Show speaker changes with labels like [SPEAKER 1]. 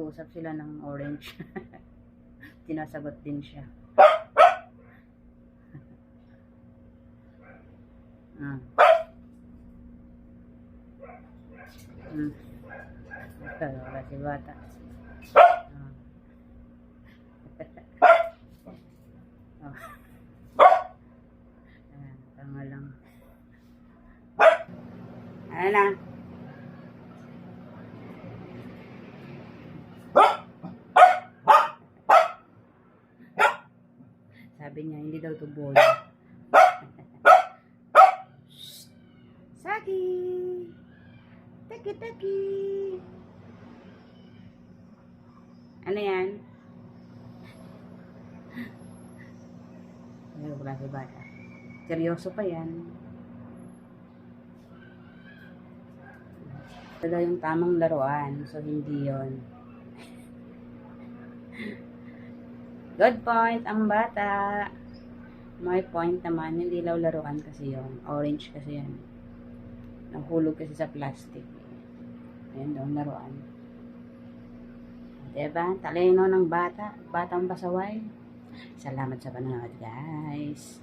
[SPEAKER 1] nag-uusap sila ng orange. Tinasagot din siya. Wala si bata. Tama lang. Ano na? Sabi niya, hindi daw to boy. Saki! Taki-taki! Ano yan? Ano ba si bata? Seryoso pa yan. Ito daw yung tamang laruan. So, hindi yon. Good point ang bata. May point naman. Hindi daw laruan kasi yon. Orange kasi yan. Nahulog kasi sa plastic. Ayan daw ang laruan. Diba? Talino ng bata. Batang pasaway. Salamat sa panonood, guys.